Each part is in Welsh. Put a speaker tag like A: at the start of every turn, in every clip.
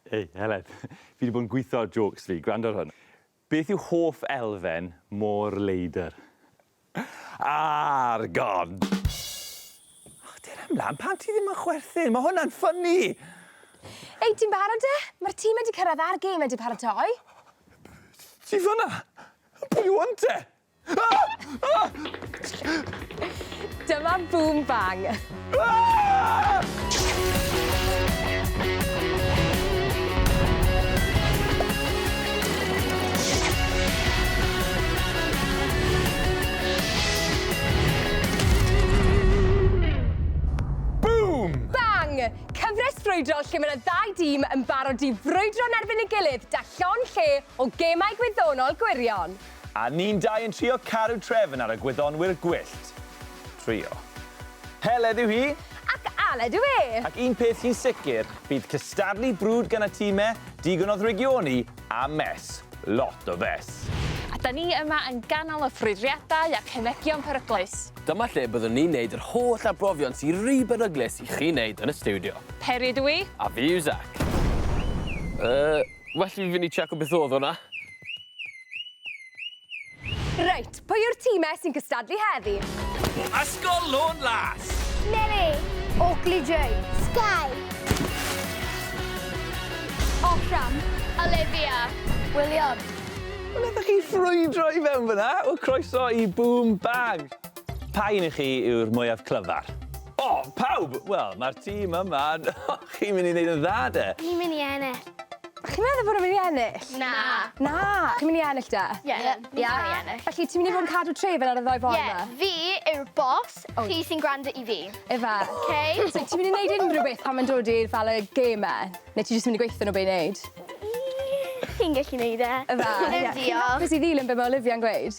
A: Ei, Heledd, fi wedi bod yn gweithio ar jokes fi, gwrando ar hwn. Beth yw hoff elfen môr leidr? Argon! Dyna ymlaen, pam ti ddim yn chwerthin? Mae hwnna'n ffynnu!
B: Ei, ti'n barod e? Mae'r tîm wedi cyrraedd ar gemau wedi paratoi.
A: Ti fyna? Pwy yw te?
B: Dyma boom bang. Cyfres ffrwydrol lle mae yna ddau dîm yn barod i frwydro yn erbyn ei gilydd da llon lle o gemau gwyddonol gwirion.
A: A ni'n dau yn trio cadw trefn ar y gwyddonwyr gwyllt. Trio. Heledd yw hi.
B: Ac Aled yw e.
A: Ac un peth sy'n sicr, bydd cystadlu brwd gan y tîmau, digon o ddrygioni a mes. Lot o fes.
C: A da ni yma yn ganol y ffrwydriadau ac hymegion peryglus.
D: Dyma lle byddwn ni'n neud yr holl arbrofion sy'n rhy beryglus i chi wneud yn y stiwdio.
C: Peri ydw i.
D: A fi yw Zac. Well fi fynd i check o beth oedd hwnna.
B: Reit, pwy yw'r tîmau sy'n cystadlu heddi?
D: Ysgolion las!
E: Mary, Oakley J, Sky, Osham, Olivia, William.
A: Wel, ydych chi ffrwydro i fewn fyna? O, croeso i boom bang. Pa un i chi yw'r mwyaf clyfar? O, pawb! Wel, mae'r tîm yma, chi'n mynd i wneud yn dda, de?
E: Ni'n mynd i ennill.
B: Chi'n meddwl bod nhw'n mynd i ennill?
E: Na.
B: Na. Chi'n mynd i ennill da?
E: Ie, ni'n mynd i ennill.
B: Felly, ti'n mynd i fod yn cadw trefn ar y ddoi boi yma?
E: Fi yw'r boss, chi sy'n gwrando i fi.
B: Efa.
E: Okay?
B: So, ti'n mynd i wneud unrhyw beth pan mae'n dod i'r fel y gemau? Neu ti jyst mynd i gweithio nhw be i wneud?
E: Chi'n gallu neud e.
B: Efa. Chi'n hapus i ddilyn be mae Olivia'n gweud?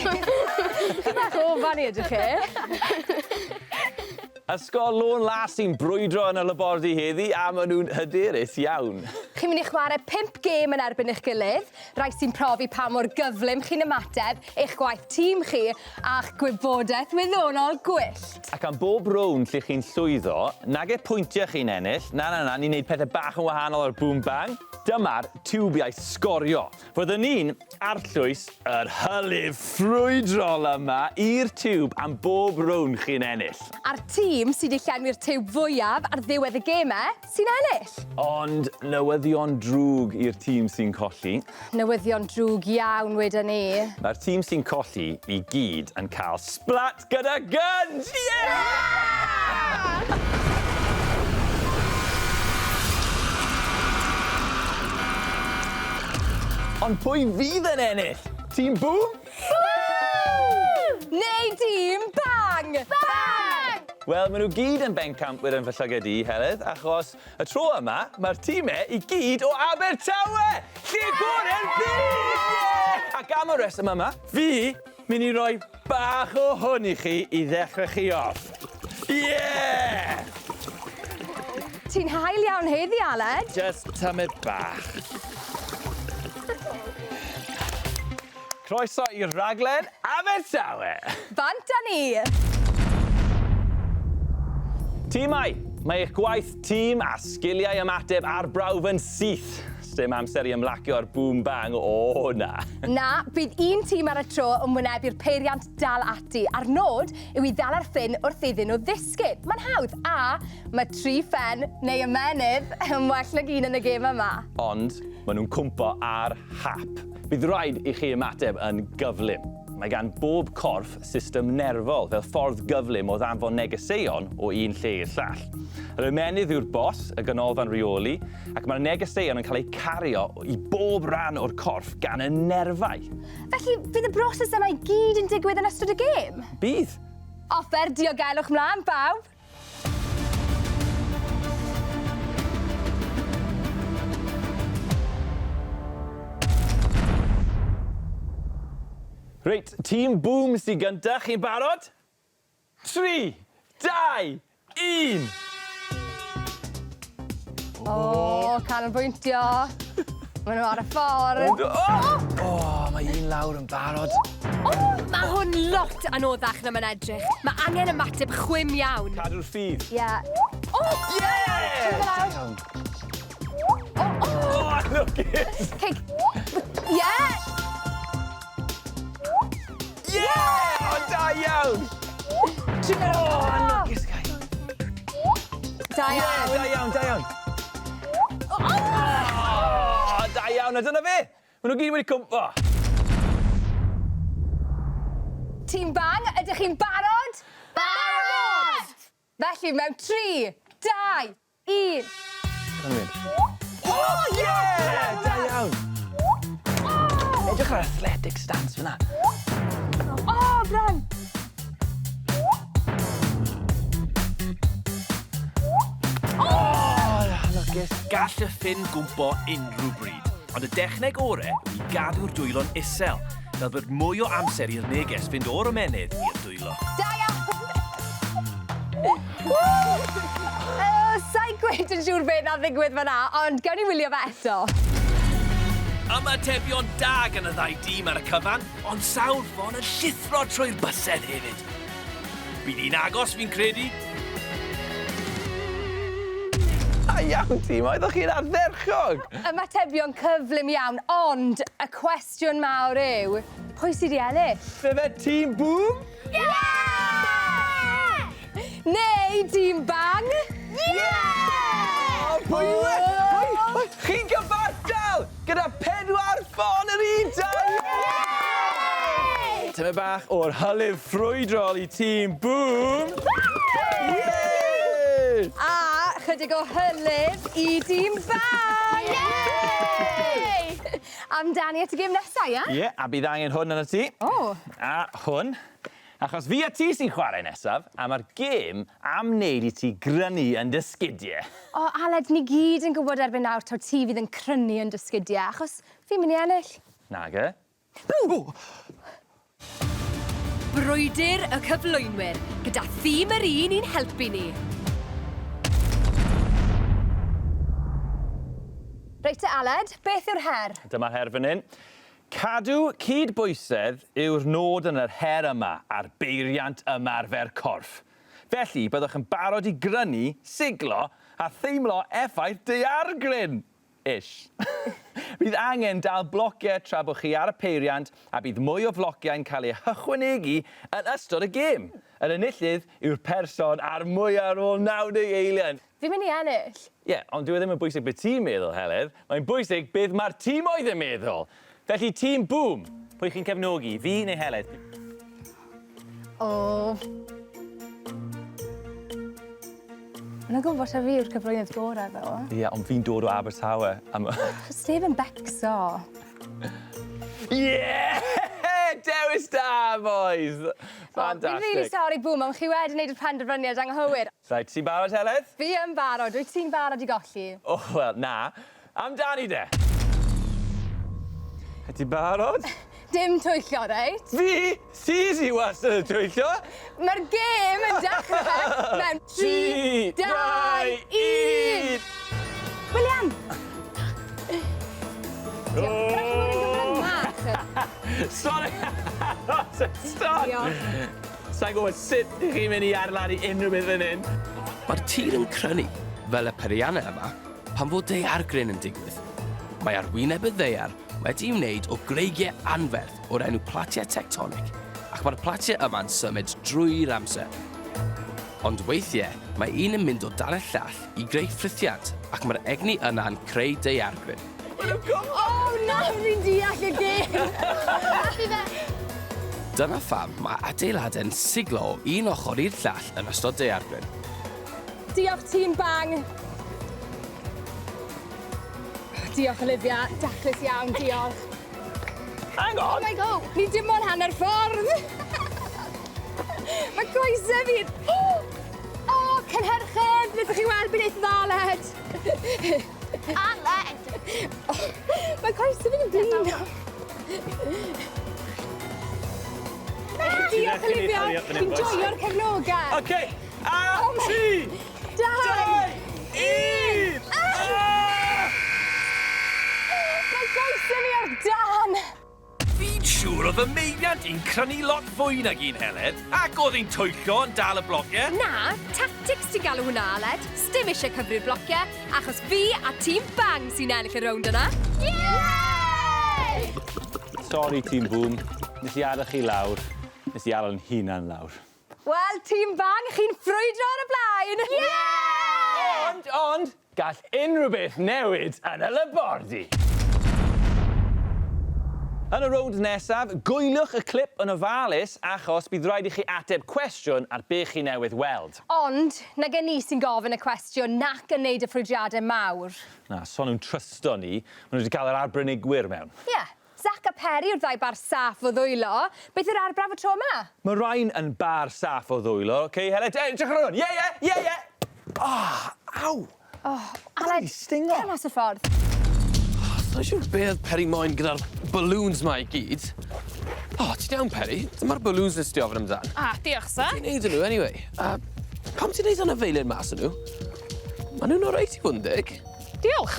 B: Chi'n bach o fan i ydych chi?
A: Ysgolion las sy'n brwydro yn y labordy heddi a maen nhw'n hyderus iawn.
B: Chi'n mynd i chwarae 5 gêm yn erbyn eich gilydd, rai sy'n profi pa mor gyflym chi'n ymateb, eich gwaith tîm chi a'ch gwybodaeth wyddonol gwyllt.
A: Ac am bob rownd lle chi'n llwyddo, nag e pwyntiau chi'n ennill, na, ni'n neud pethau bach yn wahanol ar boom bang, dyma'r tiwbiau sgorio. Fyddwn ni'n arllwys yr hylif ffrwydrol yma i'r tiwb am bob rownd chi'n ennill.
B: A'r tîm sydd wedi llenwi'r tiwb fwyaf ar ddiwedd y gemau sy'n ennill.
A: Ond newyddion drwg i'r tîm sy'n colli.
B: Newyddion drwg iawn wedyn ni.
A: Mae'r tîm sy'n colli i gyd yn cael splat gyda guns! Yeah! Ond pwy fydd yn ennill? Tîm boom?
B: Neu tîm bang!
E: Bang!
A: Wel, maen nhw gyd yn bencampwyr yn fy llygad i, Heledd, achos y tro yma, mae'r tîmau i gyd o Abertawe! Lle gorau'r byd! Ac am y reswm yma, fi mynd i roi bach o hwn i chi i ddechrau chi off. Yeah!
B: Ti'n hael iawn heddi, Aled?
A: Just tymyd bach. Croeso i'r raglen Abertawe!
B: Bant â ni!
A: Tîmau, mae eich gwaith tîm a sgiliau ymateb ar brawf yn syth. Dim amser i ymlacio ar boom bang o na.
B: Na, bydd un tîm ar y tro yn wynebu'r peiriant dal ati. A'r nod yw i ddal ar ffyn wrth iddyn nhw ddisgyn. Mae'n hawdd, a mae 3 ffen neu ymenydd yn well nag un yn y gêm yma.
A: Ond maen nhw'n cwmpo ar hap. Bydd rhaid i chi ymateb yn gyflym. Mae gan bob corff system nerfol fel ffordd gyflym o ddanfon negeseuon o un lle i'r llall. Yr ymenydd yw'r bos, y ganolfan reoli, ac mae'r negeseuon yn cael eu cario i bob ran o'r corff gan y nerfau.
B: Felly, bydd y broses yma i gyd yn digwydd yn ystod y gêm?
A: Bydd.
B: Offer diogelwch mlaen, bawb!
A: Reit, tîm boom sy'n gyntaf, chi'n barod? 3, 2, 1!
B: O, canolbwyntio. Maen nhw ar y ffordd.
A: O, mae un lawr yn barod.
B: Mae hwn lot anoddach na mae'n edrych. Mae angen ymateb chwym iawn.
A: Cadw'r ffydd.
B: Ie. O!
A: Yeah!
B: O!
A: Lwcus!
B: Okay. Yeah!
A: Yeah! O, da iawn! Lwcus, Kai.
B: Da iawn.
A: Da iawn, da iawn. O, da iawn, a dyna fe! Maen nhw gyd wedi cwmpo.
B: Tîm bang, ydych chi'n barod?
E: Barod!
B: Felly, mewn 3, 2, 1.
A: O, yeah! Da iawn. Edrych ar athletic stance fyna.
B: O, bron!
A: Lwcus.
D: Gall y ffyn gwmpo unrhyw bryd, ond y dechneg orau yw i gadw'r dwylo'n isel, fel bod mwy o amser i'r neges fynd o'r ymenydd i'r dwylo.
B: Da iawn! Sa'n gweud yn siŵr beth na ddigwydd fyna, ond gawn ni wylio fe eto.
D: Ymatebion da gan y ddau dîm ar y cyfan, ond sawl ffon yn llithro trwy'r bysedd hefyd. Bydd hi'n agos fi'n credu.
A: Da iawn, tîm, oeddech chi'n ardderchog.
B: Ymatebion cyflym iawn, ond y cwestiwn mawr yw, pwy sydd wedi ennill?
A: Fe fe tîm boom?
E: Yeah!
B: Neu tîm bang?
A: O, pwy yw e? Chi'n gyfartal gyda 4 ffon yr un da! Tyma bach o'r hylif ffrwydrol i tîm boom. Yay!
B: A chydig o hylif i tîm bang!
E: Yay!
B: Amdani at y gêm nesaf, ie?
A: Ie, a bydd angen hwn yn y tŷ.
B: O.
A: A hwn. Achos fi a ti sy'n chwarae nesaf, a mae'r gêm am wneud i ti grynu yn dy sgidiau.
B: O, Heledd, ni gyd yn gwybod erbyn nawr taw ti fydd yn crynu yn dy sgidiau, achos fi'n mynd i ennill.
A: Nag e?
B: Brwydyr y cyflwynwyr, gyda thîm yr un i'n helpu ni. Reit te, Heledd, beth yw'r her?
A: Dyma'r her fan hyn. Cadw cydbwysedd yw'r nod yn yr her yma a'r beiriant ymarfer corff. Felly, byddwch yn barod i grynu, siglo a theimlo effaith daeargryn. Ish. Bydd angen dal blociau tra bod chi ar y peiriant a bydd mwy o flociau'n cael eu hychwanegu yn ystod y gêm. Yr enillydd yw'r person a'r mwyaf ar ôl 90 eiliad.
B: Fi'n mynd i ennill.
A: Ie, ond dyw e ddim yn bwysig beth ti'n meddwl, Heledd. Mae'n bwysig beth mae'r tîm oedd yn meddwl. Felly, tîm boom, pwy chi'n cefnogi, fi neu Heledd?
B: O. Mae'n gwybod ta fi yw'r cyflwynydd gorau fel.
A: Ie, ond fi'n dod o Abertawe.
B: Stef yn becso.
A: Ie! Dewis da, boys!
B: Fi'n really sorry, boom, ond chi wedi wneud y penderfyniad anghywir.
A: Rhaid, ti'n barod, Heledd?
B: Fi yn barod, wyt ti'n barod i golli?
A: O, wel, na. Amdani de. Ti'n barod?
B: Dim twyllio, reit?
A: Fi? Sisi wastad yn twyllo.
B: Mae'r gêm yn dechrau mewn 3, 2, 1. William!
A: Sorry! Stop! Sa'n gwybod sut ych chi'n mynd i arladu unrhyw beth yn hyn.
D: Mae'r tir yn crynu, fel y periannau yma, pan fod daeargryn yn digwydd. Mae arwyneb y ddaear wedi wneud o greigiau anferth o'r enw platiau tectonic, ac mae'r platiau yma'n symud drwy'r amser. Ond weithiau, mae un yn mynd o dan y llall i greu ffrithiant, ac mae'r egni yna'n creu daeargryn.
B: O, nawr ni'n deall y gêm!
D: Dyna pham mae adeiladau'n siglo o un ochr i'r llall yn ystod daeargryn.
B: Diolch tîm bang. Diolch, Olivia. Daclus iawn, diolch.
A: Hang
B: Oh
A: on!
B: my god, ni dim ond hanner ffordd. Mae coesau fi. O, cynhyrched, ydych chi weld beth eith ddaled.
E: Aled!
B: Mae coesau fi'n blin. Diolch, Olivia. Fi'n joio'r cefnogaeth.
A: OK, a 3, 2, 1!
B: Mae coesau fi ar dan.
D: Fi'n
F: siŵr oedd y meiniant i'n crynu lot fwy nag un Heledd, ac oedd hi'n twyllo yn dal y blociau.
B: Na, tactics ti'n galw hwnna, Heledd. Sdim eisiau cyfri'r blociau, achos fi a tîm Bang sy'n ennill y rownd yna.
A: Sori, tîm Boom. Nes i adael chi lawr. Nes i adael yn hunan lawr.
B: Wel, tîm Bang, chi'n ffrwydro ar y blaen.
A: Ond, gall unrhyw beth newid yn y labordi. Yn y rownd nesaf, gwylwch y clip yn ofalus achos bydd rhaid i chi ateb cwestiwn ar be chi newydd weld.
B: Ond, na gen i sy'n gofyn y cwestiwn nac yn neud y ffrwydriadau mawr.
A: Na, son nhw'n trysto ni, maen nhw wedi cael yr arbenigwyr mewn.
B: Ie, Zac a Peri yw'r ddau bar saff o ddwylo. Beth yw'r arbraf y tro yma?
A: Mae rhain yn bar saff o ddwylo, oce, Heledd? Edrych ar hwn, ie! Aw!
B: Aled,
A: stingo.
B: cer mas y ffordd.
D: Sa'n siŵr beth Peri moyn gyda'r balloons ma i gyd. Ti'n iawn, Peri? Dyma'r balloons nes ti ofyn amdan.
C: Diolch, sir.
D: Ti'n neud nhw, anyway. Pam ti'n neud anafeiliad mas yn nhw? Maen nhw'n oreit i fod yn dig.
C: Diolch.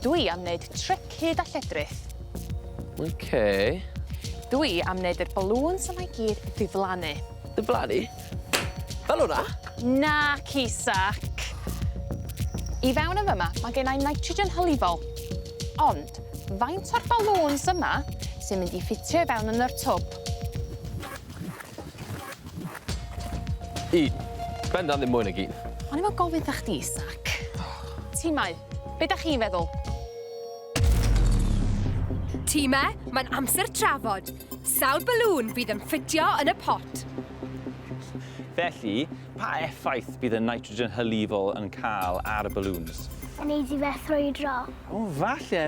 C: Dwi am wneud tric hyd a lledrith.
D: Okay.
C: Dwi am wneud yr balloons yma i gyd ddiflannu.
D: Diflannu? Fel hwnna?
C: Na, Cusac. I fewn yn fyma, mae gennau nitrogen hylifol. Ond, faint o'r balloons yma sy'n mynd i ffitio i fewn yn yr twb?
D: 1. Bendan ddim mwy nag 1.
C: O'n i'n gofyn ddech chdi, Sac. Tîmau, be da chi'n feddwl?
B: Tîmau, mae'n amser trafod. Sawl balŵn bydd yn ffitio yn y pot?
A: Felly, pa effaith bydd y nitrogen hylifol yn cael ar y balloons?
E: Yn neud i fe ffrwydro.
A: O, falle.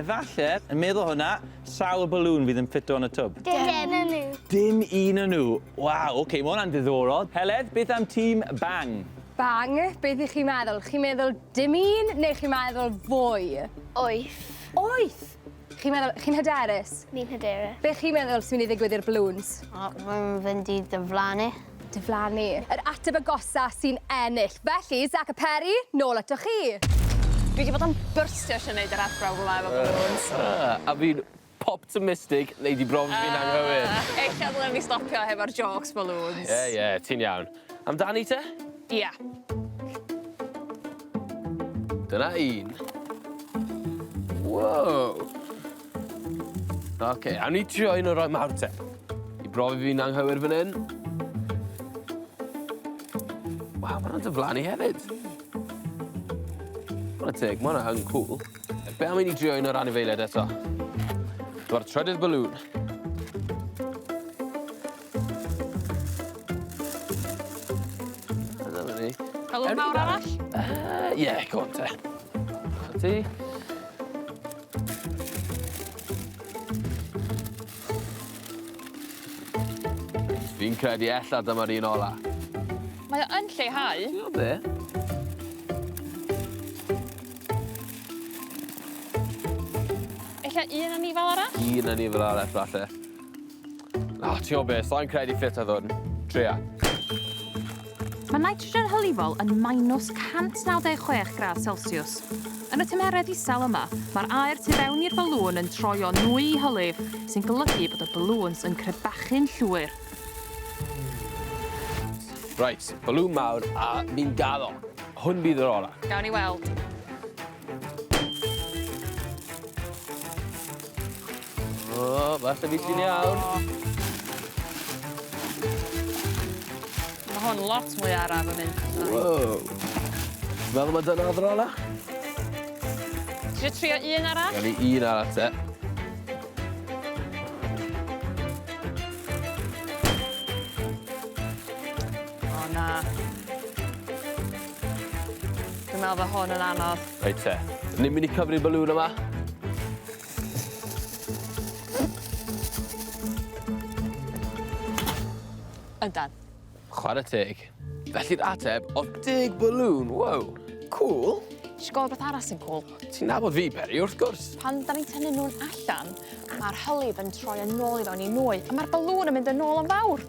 A: Yn meddwl hwnna, sawl balloon fydd yn ffito yn y tŵb?
E: Dim yn nhw.
A: Dim un yn nhw. Waw, oce, mae hwnna'n diddorol. Heledd, beth am tîm Bang?
B: Bang, beth ych chi'n meddwl? Chi'n meddwl dim un neu chi'n meddwl fwy?
E: 8.
B: 8! Chi'n hyderus?
E: Ni'n hyderus.
B: Be chi'n meddwl sy'n mynd i ddigwydd i'r balloons?
E: Mae'n fynd i diflannu.
B: Diflannu. Yr ateb agosa sy'n ennill. Felly, Zac a Peri, nôl ato chi.
C: Dwi wedi bod yn byrstio eisiau gwneud yr arbrawf yma efo balloons.
D: A fi'n optimistic, neud i brofi fi'n anghywir.
C: Eich ddylen ni stopio hefo'r jokes balloons.
D: Ie, ti'n iawn. Amdani te?
C: Ia.
D: Dyna 1. Wow. Oce, awn ni trio un o roi mawr te. I brofi fi'n anghywir fan hyn. Waw, mae'n diflannu hefyd. Mae'n teg, mae hwnna yn cool. Be am i ni trio un o'r anifeiliaid eto? Dyma'r trydydd balloon. Dyna ni.
C: Balloon mawr arall?
D: Ie, go on te. Ti? Fi'n credu ella dyma'r un ola.
C: Mae o yn lleihau.
D: O be?
C: Ella un yn ni fel arall?
D: Un yn ni fel arall, falle. Ti'n o be, sa'n credu ffit a ddwn. Tria.
C: Mae nitrogen hylifol yn -196 gradd Celsius. Yn y tymeredd isel yma, mae'r aer tu fewn i'r balŵn yn troi o nwy i hylif, sy'n golygu bod y balŵns yn crebachu'n llwyr.
D: Right, balŵn mawr a mi'n gaddo. Hwn bydd yr ola.
C: Gawn ni weld.
D: O, falle fi sy'n iawn.
C: Mae hwn lot mwy araf yn mynd.
D: Wow. Meddwl mae dyna yr ola?
C: Ti eisiau trio un arall?
D: Gawn ni un arall te.
C: O na. Dwi'n meddwl bod hwn yn anodd.
D: Reit te. Ni'n mynd i cyfri'r balŵn yma.
C: Yndan.
D: Chwarae teg. Felly'r ateb o 10 balŵn. Wow. Cool.
C: Ti'n gwybod beth arall sy'n cool?
D: Ti'n nabod fi, Peri, wrth gwrs.
C: Pan da ni'n tynnu nhw'n allan, mae'r hylif yn troi yn ôl i fewn i nwy, a mae'r balŵn yn mynd yn ôl yn fawr.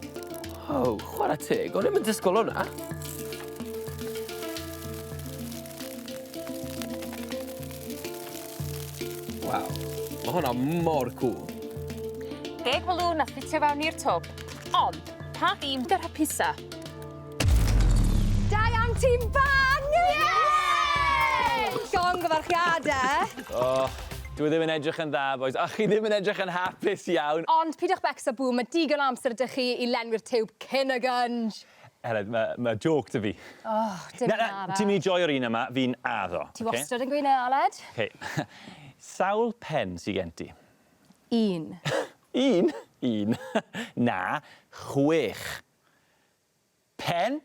D: O, chwarae teg. O'n i'n disgwyl hwnna. Waw. Mae hwnna mor cool.
C: 10 balwn a ffitio fewn i'r twb. Ond, pa ddim gyda'r hapisa?
B: Da iawn tîm bang! Llong gyfarchiadau.
A: Dwi ddim yn edrych yn dda, boys. A chi ddim yn edrych yn hapus iawn.
B: Ond pidwch becs o bŵm, mae digon o amser ydych chi i lenwi'r tiwb cyn y gynj.
A: Heledd, mae joke dy fi.
B: Dim yn arall.
A: Ti'n mynd i joio'r un yma, fi'n addo.
B: Ti wastad yn gweud Aled?
A: Okay. Sawl pen sy'n gen ti?
B: Un.
A: Un? Un. Na, 6. Pen,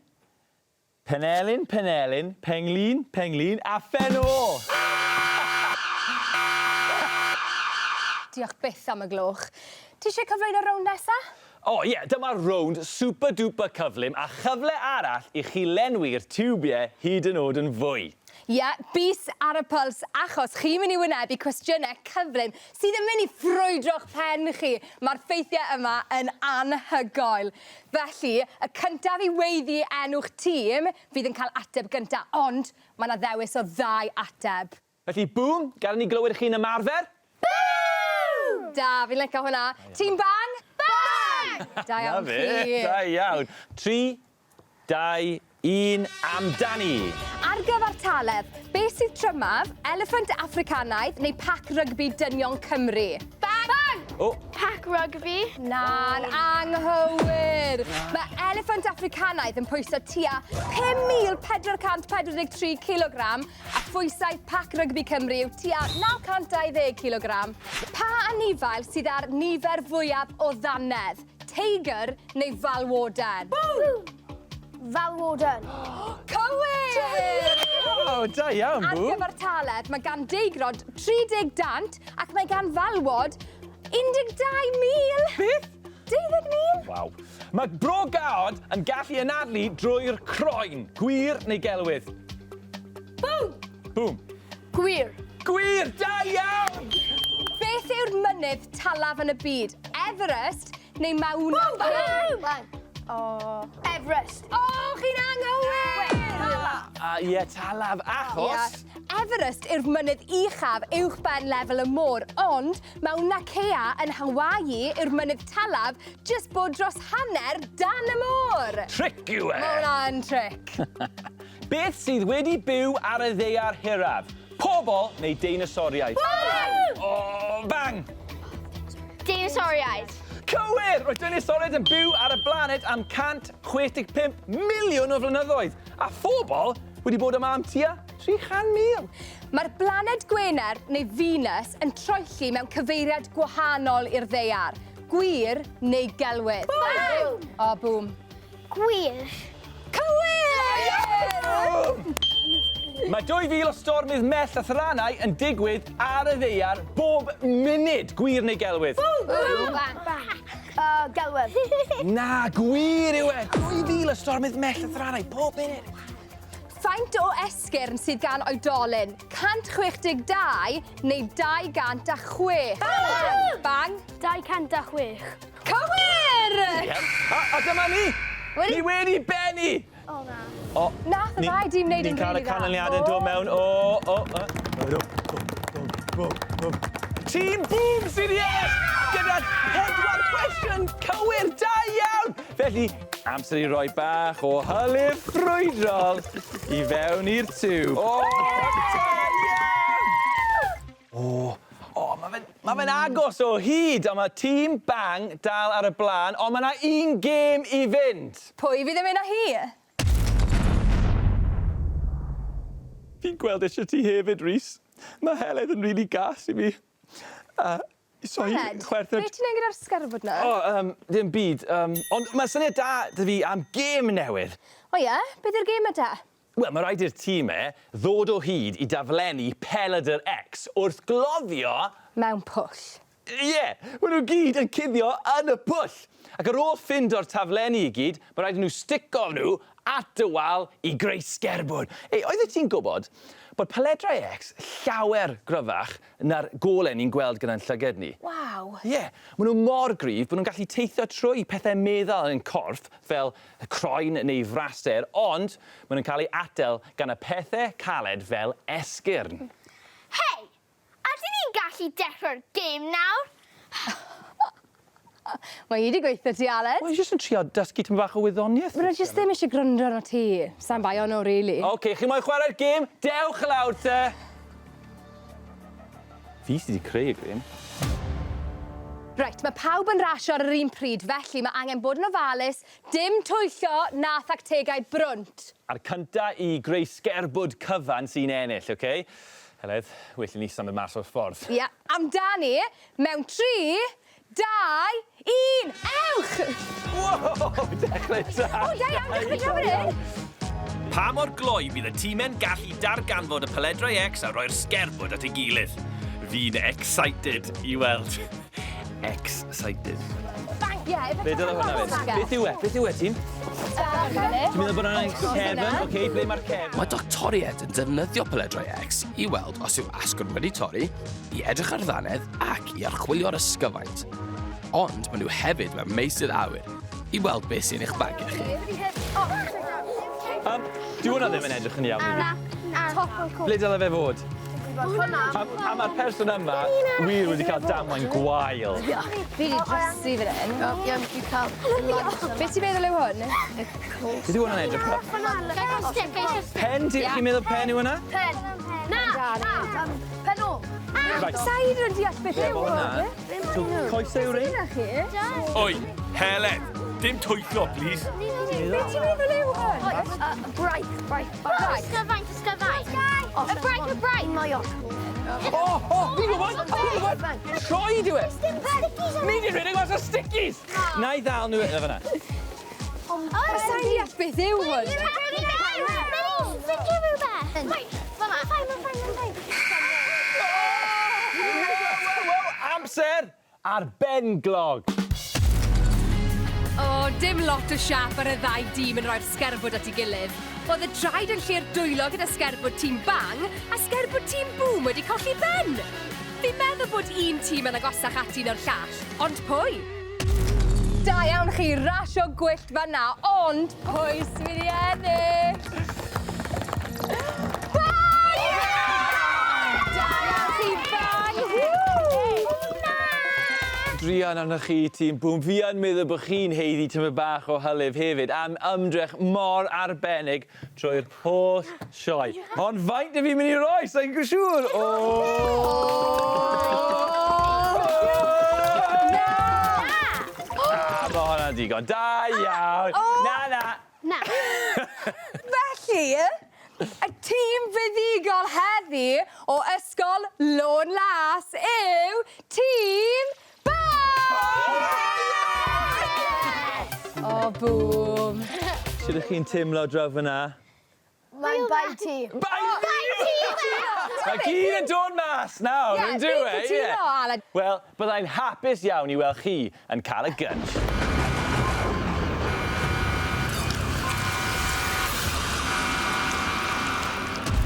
A: penelyn, penelyn, penglin, penglin, a ffenô.
B: Diolch byth am y gloch. Ti eisiau cyflwyno rownd nesa?
A: Dyma rownd super duper cyflym a chyfle arall i chi lenwi'r tiwbiau hyd yn oed yn fwy.
B: Bus ar y puls achos chi'n mynd i wynebu cwestiynau cyflym sydd yn mynd i ffrwydro'ch pen chi. Mae'r ffeithiau yma yn anhygoel. Felly, y cyntaf i weiddi enw'ch tîm fydd yn cael ateb gyntaf, ond mae yna ddewis o 2 ateb.
A: Felly, bŵm, gadael ni glywed chi'n ymarfer.
B: Da, fi'n licio hwnna. Tîm bang? Bang! Da iawn chi.
A: Da iawn. 3, 2, 1, amdani.
B: Ar gyfer taledd, beth sydd trymaf, eliffant Africanaidd neu pac rygbi dynion Cymru? Bang! Bang!
E: Pac rugby.
B: Na'n anghywir. Mae eliffant Africanaidd yn pwyso tua 5,443 kg a phwysau pac rygbi Cymru yw tua 920 kg. Pa anifail sydd ar nifer fwyaf o ddannedd? Teigr neu falwoden?
E: Falwoden.
B: Cywir!
A: Da iawn,
B: Ar
A: bŵm.
B: gyfer taledd, mae gan deigrod 30 dant ac mae gan falwod 12,000.
A: Beth?
B: 12,000?
A: Waw. Mae bro gaod yn gallu anadlu drwy'r croen. Gwir neu gelwydd?
B: Bwm!
A: Bŵm.
E: Gwir.
A: Gwir, da iawn!
B: Beth yw'r mynydd talaf yn y byd? Everest neu mewn?
E: Bang. Everest.
B: Chi'n anghywir!
A: Talaf, achos...
B: Everest yw'r mynydd uchaf uwchben lefel y môr, ond Mauna Kea yn Hawaii yw'r mynydd talaf jyst bod dros hanner dan y môr.
A: Tric yw e!
B: Mae hwnna'n tric.
A: Beth sydd wedi byw ar y ddaear hiraf? Pobl neu deinosoriaid? Bang!
E: Dinosauriaid.
A: Cywir! Roedd deinosoriaid yn byw ar y blanet am 165 miliwn o flynyddoedd. A phobl wedi bod yma am tua 300,000.
B: Mae'r blaned Gwener neu Venus yn troelli mewn cyfeiriad gwahanol i'r ddaear. Gwir neu gelwydd? Bwm.
E: Gwir.
B: Cywir!
A: Mae 2,000 o stormydd mell a thranau yn digwydd ar y ddaear bob munud. Gwir neu gelwydd?
E: Bang. Gelwydd.
A: Na, gwir yw e! 2,000 o stormydd mell a thranau bob munud.
B: Faint o esgyrn sydd gan oedolyn? 162 neu 206? Bang!
E: 206.
B: Cywir!
A: A dyma ni! Ni wedi benni!
E: Na.
B: Nath y ddau dim wneud yn
A: Ni'n cael y
B: rili dda.
A: canlyniadau yn dod mewn. Tîm Bŵm sydd i gyda 4 cwestiwn cywir da iawn! Felly, amser i roi bach o hylif ffrwydrol i fewn i'r tiwb. Mae fe'n agos o hyd, ond mae tîm bang dal ar y blaen, ond mae yna un gêm i fynd.
B: Pwy fydd yn mynd â hi?
A: Fi'n gweld eisiau ti hefyd, Rhys. Mae Heledd yn rili gas i fi.
B: Heledd, be ti'n neud gyda'r sgerbwd na?
A: Dim byd. Ond mae syniad da dy fi am gêm newydd.
B: Beth yw'r gêm yda?
A: Wel, mae rhaid i'r tîm ddod o hyd i daflennu Peledr X wrth gloddio...
B: Mewn pwll.
A: Maen nhw gyd yn cuddio yn y pwll. Ac ar ôl ffindo'r taflennu i gyd, mae rhaid nhw stico nhw at y wal i greu sgerbwd. Oeddet ti'n gwybod bod Peledr X llawer gryfach na'r golau ni'n gweld gyda'n llyged ni?
B: Waw.
A: Maen nhw mor gryf bod nhw'n gallu teithio trwy pethau meddal yn corff fel croen neu fraster, ond maen nhw'n cael eu atal gan y pethau caled fel esgyrn.
E: Hei, ydyn ni'n gallu dechrau'r gêm nawr?
B: Mae hi wedi gweithio ti, Heledd.
A: Wel, i jyst yn trio dysgu tym bach o wyddoniaeth.
B: Mae'n jyst ddim eisiau gryndo arno ti. Sa'n bai o'n o, really.
A: OK, chi moyn chwarae'r gêm? Dewch lawr te. Fi sydd wedi creu y gêm.
B: Right, mae pawb yn rasio ar yr un pryd, felly mae angen bod yn ofalus, dim twyllo na thactegau brwnt.
A: A'r cynta i greu sgerbwd cyfan sy'n ennill, OK? Heledd, well i ni symud mas o'r ffordd.
B: Ia, amdani, mewn 3, 2, 1, ewch!
A: Wow, dechrau da.
B: O, da iawn, dechrau da fan hyn.
F: Pa mor gloi bydd y tîmau'n gallu darganfod y peledrau X a roi'r sgerbwd at ei gilydd? Fi'n excited i weld. Excited.
B: Ie,
A: Be dyle hwnna fynd? Beth yw e? Beth yw e, tîm? Ti'n meddwl bod hwnna'n cefn? OK, ble mae'r cefn?
D: Mae doctoried yn defnyddio peledrau X i weld os yw asgwrn wedi torri, i edrych ar ddanedd ac i archwilio'r ysgyfaint. Ond maen nhw hefyd mewn meysydd awyr i weld beth sy'n eich bagiau chi.
A: Dyw hwnna ddim yn edrych yn iawn. Ble dyle fe fod? A mae'r person yma wir wedi cael damwain gwael.
B: Fi wedi drysu fan hyn.
E: Iawn, dwi'n cael...
B: Beth ti'n meddwl yw hwn?
A: Beth yw hwnna'n edrych fel? Pen, chi'n meddwl pen yw hwnna?
E: Na! Pen o!
B: Sa'i yn deall beth yw hwn?
A: Coesau yw rei?
F: Oi, Heledd, dim twyllo, please.
B: Beth ti'n meddwl yw hwn?
E: Braith. Ysgyfaint. Y braith. Mae o.
A: Fi'n gwybod! Troed yw e! Mi di'n rhedeg mas o stickies! Na i ddal nhw efo hwnna.
B: Sa'i deall beth yw hwn?
A: Amser ar ben glog.
B: O, dim lot o siap ar y ddau dîm yn rhoi'r sgerbwd at ei gilydd. Oedd y draed yn lle'r dwylo gyda sgerbwd tîm bang, a sgerbwd tîm boom wedi colli ben. Fi'n meddwl bod un tîm yn agosach at un o'r llall, ond pwy? Da iawn chi, rasio gwyllt fan'na, ond pwy sy'n mynd i ennill? Bang! Da iawn chi, bang!
A: Drian arnoch chi, tîm bwm. Fi yn meddwl bod chi'n heiddi tyma bach o hylif hefyd am ymdrech mor arbennig trwy'r holl sioe. Ond faint y fi'n mynd i roi, sa'n gwsiwr? Mae hwnna'n digon. Da iawn. Na.
B: Felly, y tîm fuddigol heddi o ysgol Lôn Las yw tîm O, boom.
A: Sut ydych chi'n teimlo draw fyna?
E: Mae'n bai ti.
A: Bai ti! Mae gyd yn dod mas nawr, yn dyw e?
B: Cytuno, Aled.
A: Wel, byddai'n hapus iawn i weld chi yn cael y gynch.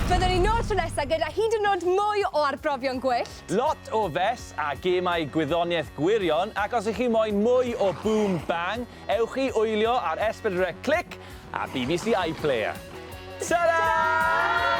B: Byddwn ni nôl tro nesaf gyda hyd yn oed mwy o arbrofion gwyllt.
A: Lot o fes a gemau gwyddoniaeth gwirion, ac os ych chi moyn mwy o boom bang, ewch chi wylio ar S4C Click a BBC iPlayer. Ta-da!